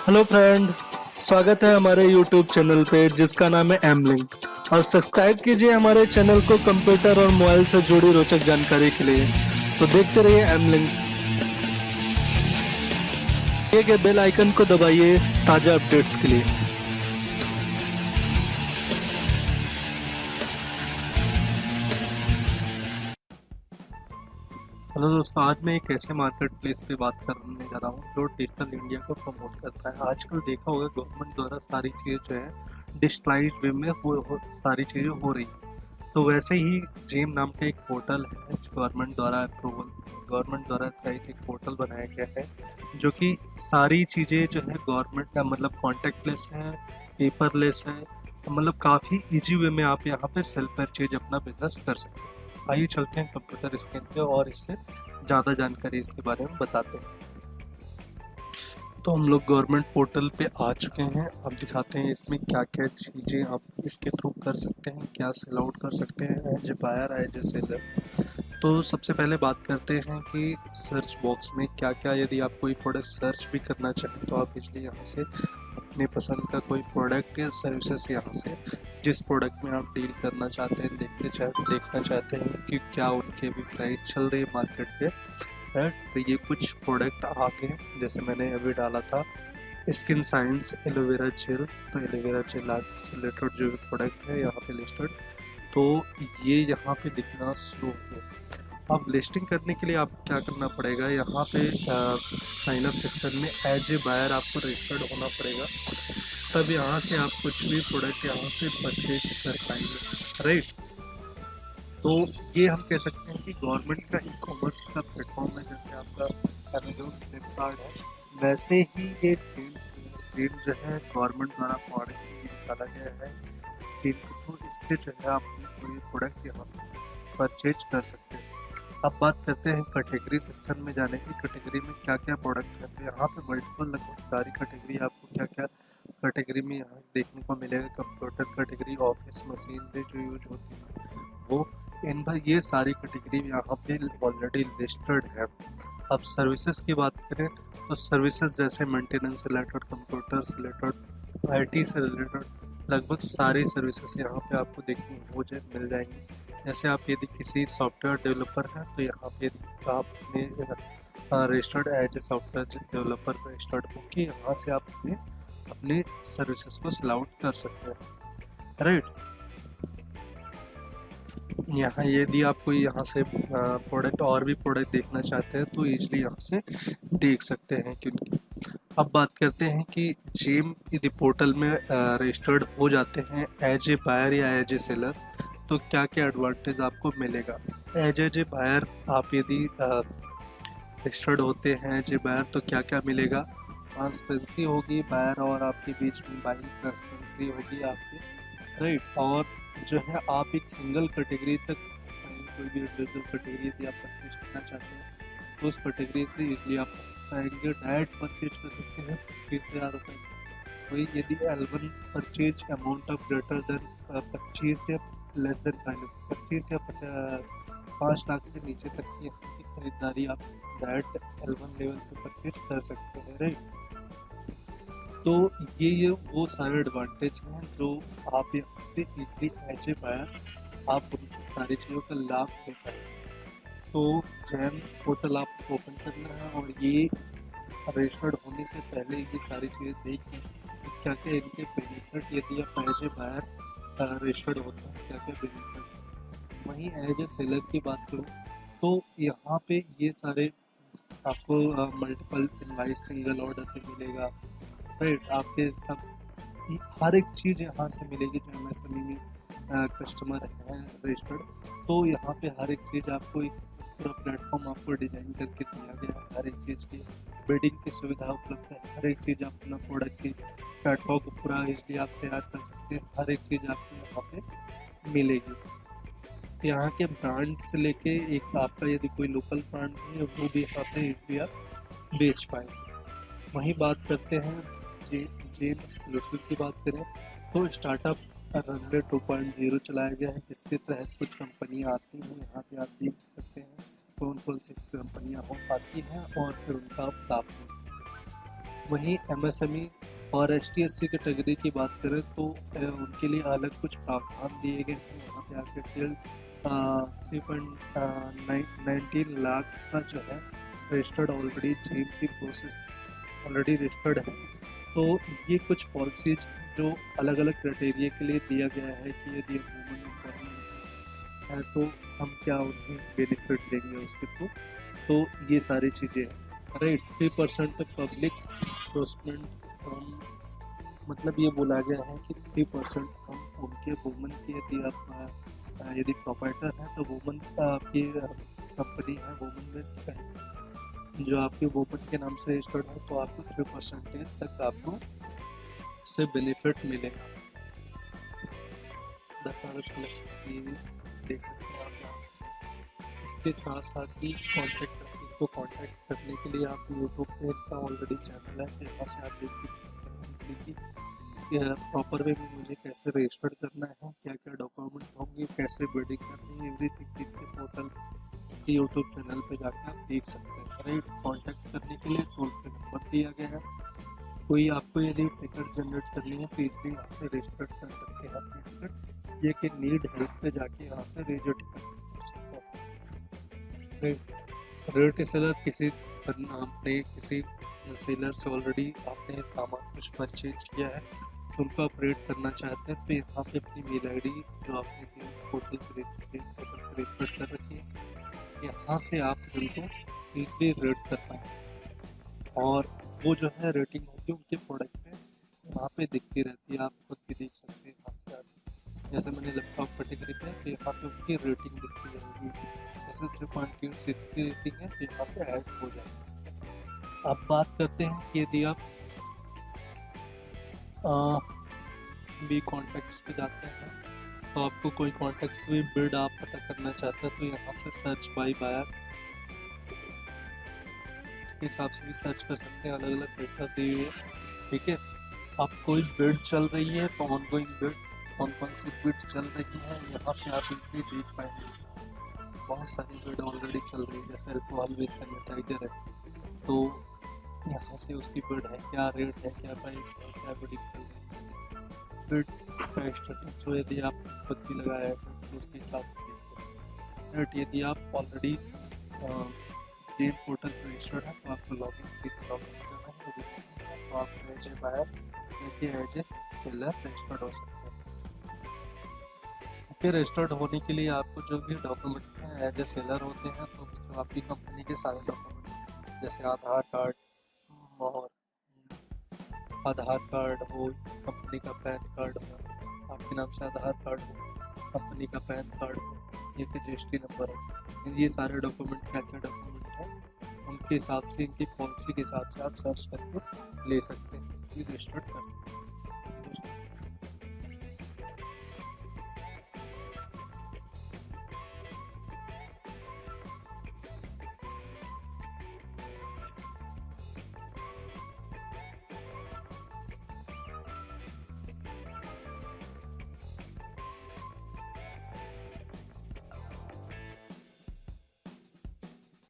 Hello friend, स्वागत है हमारे यूट्यूब चैनल पे जिसका नाम है एमलिंक। और सब्सक्राइब कीजिए हमारे चैनल को कंप्यूटर और मोबाइल से जुड़ी रोचक जानकारी के लिए। तो देखते रहिए एमलिंक के बेल आइकन को दबाइए ताज़ा अपडेट्स के लिए। हेलो दोस्तों, आज मैं एक ऐसे मार्केट प्लेस पे बात करने जा रहा हूँ जो डिजिटल इंडिया को प्रमोट करता है। आजकल देखा होगा गवर्नमेंट द्वारा सारी चीज़ें जो है डिजिटलाइज वे में सारी चीज़ें हो रही हैं। तो वैसे ही जेम नाम का एक पोर्टल है जो गवर्नमेंट द्वारा एक पोर्टल बनाया गया है जो कि सारी चीज़ें जो है गवर्नमेंट का मतलब कॉन्टेक्टलेस है, पेपरलेस है। तो मतलब काफ़ी इजी वे में आप यहाँ पे सेल्फ परचेज अपना बिजनेस कर सकते हैं। आइए चलते हैं कंप्यूटर स्क्रीन पे और इससे ज़्यादा जानकारी इसके बारे में बताते हैं। तो हम लोग गवर्नमेंट पोर्टल पे आ चुके हैं। अब दिखाते हैं इसमें क्या क्या चीज़ें आप इसके थ्रू कर सकते हैं, क्या सेल आउट कर सकते हैं as a buyer as a seller. तो सबसे पहले बात करते हैं कि सर्च बॉक्स में क्या क्या, यदि आप कोई प्रोडक्ट सर्च भी करना चाहें तो आप इसलिए यहाँ से अपने पसंद का कोई प्रोडक्ट या सर्विसेज यहाँ से जिस प्रोडक्ट में आप डील करना चाहते हैं देखना चाहते हैं कि क्या उनकी अभी प्राइस चल रही है मार्केट पे है। तो ये कुछ प्रोडक्ट आ गए जैसे मैंने अभी डाला था स्किन साइंस एलोवेरा जेल। तो एलोवेरा जेल से रिलेटेड जो भी प्रोडक्ट है यहाँ पे लिस्टेड, तो ये यहाँ पे दिखना शुरू हो गया। अब लिस्टिंग करने के लिए आपको क्या करना पड़ेगा, यहाँ पे साइन अप सेक्शन में एज ए बायर आपको रजिस्टर्ड होना पड़ेगा, तब यहाँ से आप कुछ भी प्रोडक्ट यहाँ से परचेज कर पाएंगे, राइट। तो ये हम कह सकते हैं कि गवर्नमेंट का ई कॉमर्स का प्लेटफॉर्म है। जैसे आपका अमेजोन फ्लिपकार्ट है, वैसे ही ये ट्रेंड जो है गवर्नमेंट द्वारा मॉडल निकाला गया है स्कीम के थ्रू। इससे जो है आप कोई प्रोडक्ट यहाँ से परचेज कर सकते हैं। अब बात करते हैं कैटेगरी सेक्शन में जाने की। कैटेगरी में क्या क्या प्रोडक्ट है, तो यहाँ पे मल्टीपल लगभग सारी कैटेगरी आपको क्या क्या कैटेगरी में यहाँ देखने को मिलेगा। कंप्यूटर कैटेगरी, ऑफिस मशीनरी जो यूज होती है वो, इन भाई ये सारी कैटेगरी यहाँ पे ऑलरेडी लिस्टेड है। अब सर्विसेज की बात करें तो सर्विसेज जैसे मेंटेनेंस से रिलेटेड, कंप्यूटर से रिलेटेड, आईटी से रिलेटेड लगभग सारी सर्विसेज यहाँ पे आपको देखने को मिल जाएंगी। जैसे आप यदि किसी सॉफ्टवेयर डेवलपर हैं तो यहाँ पे यदि आपने registered as a software developer registered हो कि यहाँ से आप अपने सर्विसेज को सेल आउट कर सकते हैं, राइट। यहाँ यदि आप कोई यहाँ से प्रोडक्ट और भी प्रोडक्ट देखना चाहते हैं तो ईजिली यहाँ से देख सकते हैं क्योंकि। अब बात करते हैं कि जेम यदि पोर्टल में रजिस्टर्ड हो जाते हैं एज ए बायर या एज ए सेलर तो क्या क्या एडवांटेज आपको मिलेगा। एज ए बायर आप यदि रजिस्टर्ड होते हैं एज ए बायर तो क्या क्या मिलेगा, ट्रांसपेरेंसी होगी बायर और आपके बीच में, बाइंग ट्रांसपेरेंसी होगी आपकी, राइट। और जो है आप एक सिंगल कैटेगरी तक कोई भी इंडिविजुअल कैटेगरी यदि आप परचेज करना चाहते हैं तो उस कैटेगरी से इजली आप पाएंगे डायरेक्ट परचेज कर सकते हैं 20,000 रुपये। वही यदि eleven purchase amount of greater than 25 या लेस देन 25 या 5 लाख से नीचे तक की खरीदारी आप डायरेक्ट एल्बन लेवल पे परचेज कर सकते हैं, राइट। तो ये वो सारे एडवांटेज हैं जो आप यहाँ से इजली एज ए बायर आप उन सारी चीज़ों का लाभ ले पाएंगे। तो जैम पोर्टल आप ओपन करना है और ये रजिस्टर्ड होने से पहले ये सारी चीज़ें देख लें कि क्या क्या इनके बेनिफिट, यदि आप एज ए बायर रजिस्टर्ड होते हैं क्या क्या बेनिफिट। वहीं एज ए सेलर की बात करूँ तो यहाँ पे ये सारे आपको मल्टीपल इनवाइस सिंगल ऑर्डर पे मिलेगा, राइट। आपके सब हर एक चीज़ यहाँ से मिलेगी जो एमएसएमई में कस्टमर हैं रजिस्टर्ड। तो यहाँ पे हर एक चीज़ आपको एक पूरा प्लेटफॉर्म आपको डिजाइन करके दिया गया है। हर एक चीज़ की बिडिंग की सुविधा उपलब्ध है। हर एक चीज़ आप अपना प्रोडक्ट की कैटलॉग पूरा इसलिए आप तैयार कर सकते हैं। हर एक चीज़ आपको यहाँ पे मिलेगी। यहाँ के ब्रांड से लेके एक आपका यदि कोई लोकल ब्रांड है वो भी यहाँ पे इजली आप बेच पाएंगे। वहीं बात करते हैं जेम एक्सक्लूसिव की बात करें तो स्टार्टअप रनवे 2.0 चलाया गया है जिसके तहत कुछ कंपनियां आती हैं। यहाँ पे आप देख सकते हैं कौन कौन सी कंपनियां हो आती हैं और फिर उनका आप लाभ ले सकते हैं। वहीं एमएसएमई और ST/SC कैटेगरी की बात करें तो उनके लिए अलग कुछ प्रावधान दिए गए हैं। वहाँ पे आके टिल 3.19 लाख का जो है रजिस्टर्ड ऑलरेडी जेल की प्रोसेस ऑलरेडी रजिस्टर्ड है। तो ये कुछ पॉलिसीज जो अलग अलग क्राइटेरिया के लिए दिया गया है कि यदि वुमेन एम्पावरमेंट है तो हम क्या उन्हें बेनिफिट देंगे उसके थ्रू। तो ये सारी चीज़ें हैं। राइट, 3% पब्लिक इन्वेस्टमेंट हम, मतलब ये बोला गया है कि 3% हम उनके वुमेन की, यदि आप यदि प्रोपाइटर हैं तो वुमेन आपकी कंपनी है वुमेन बेस्ड है जो आपके वुमेन के नाम से रजिस्टर्ड है, तो आपको 3% तक आपको से बेनिफिट मिलेगा। 10 देख सकते हैं आप यहाँ से। इसके साथ साथ ही कॉन्टैक्ट को कॉन्टैक्ट करने के लिए आप यूट्यूब पे इनका ऑलरेडी चैनल है, तो यहाँ से आप देख सकते हैं कि प्रॉपर वे में मुझे कैसे रजिस्टर करना है, क्या क्या डॉक्यूमेंट होंगे, कैसे बिल्डिंग करनी है, एवरीथिंग के पोर्टल के यूट्यूब चैनल पे जाकर आप देख सकते हैं। राइट, कॉन्टैक्ट करने के लिए टोल फ्री नंबर दिया गया है। कोई आपको यदि टिकट जनरेट करनी है तो इसलिए यहाँ से रजिस्टर कर सकते हैं अपनी टिकट, ये कि नीड हेल्प पे जाके यहाँ से रजिस्टर कर सकते हैं। रेट सेलर किसी आपने किसी सेलर से ऑलरेडी आपने सामान कुछ परचेज किया है तो उनको अपडेट करना चाहते हैं तो यहाँ पे अपनी मेल ID जो आपने पोर्टल पर रजिस्टर कर रखी है, यहाँ से आप उनको इजीली रेट कर पाएँ। और वो जो है रेटिंग होगी उनके प्रोडक्ट पे वहाँ पे दिखती रहती है, आप खुद भी देख सकते हैं यहाँ से आप। जैसे मैंने लैपटॉप कैटेगरी पे तो यहाँ पे उनकी रेटिंग दिखती रहेगी, जैसे 3.86 की रेटिंग है तो यहाँ पे ऐड हो जाएगी। अब बात करते हैं कि यदि आप भी कॉन्टेक्ट्स पे जाते हैं तो आपको कोई कॉन्टेक्ट्स भी बिड आप पता करना चाहते हैं तो यहाँ से सर्च बाय बायर के हिसाब से भी सर्च कर सकते हैं, अलग अलग डेटा दिए हुए। ठीक है, अब कोई बिड चल रही है तो ऑनगोइंग बिड कौन कौन सी बिड चल रही है यहाँ से आप इजली देख पाएंगे। बहुत सारी बिड ऑलरेडी चल रही है, जैसे अल्कोहल वेस्ट सैनिटाइजर है तो यहाँ से उसकी बिड है, क्या रेट है, क्या प्राइस है, क्या बिडिंग चल रही है, बिड का स्टेटस जो यदि आप खुद भी लगाया है तो उसके हिसाब से देख सकते हैं। यदि आप ऑलरेडी जेल पोर्टल पर रजिस्टर्ड है तो आपको लॉगिन सीधा लॉगिन करना है, तो आप एज ए बायर या एज ए सेलर रजिस्टर्ड हो सकते हैं। फिर रजिस्टर्ड होने के लिए आपको जो भी डॉक्यूमेंट हैं एज ए सेलर होते हैं तो जो आपकी कंपनी के सारे डॉक्यूमेंट जैसे आधार कार्ड और आधार कार्ड हो, कंपनी का पैन कार्ड हो, आपके नाम से आधार कार्ड हो, कंपनी का पैन कार्ड हो, एक GST नंबर हो, ये सारे डॉक्यूमेंट क्या क्या डॉक्यूमेंट हैं उनके हिसाब से, इनकी पॉलिसी के हिसाब से आप सर्च करके ले सकते हैं, ये रजिस्टर्ड कर सकते हैं।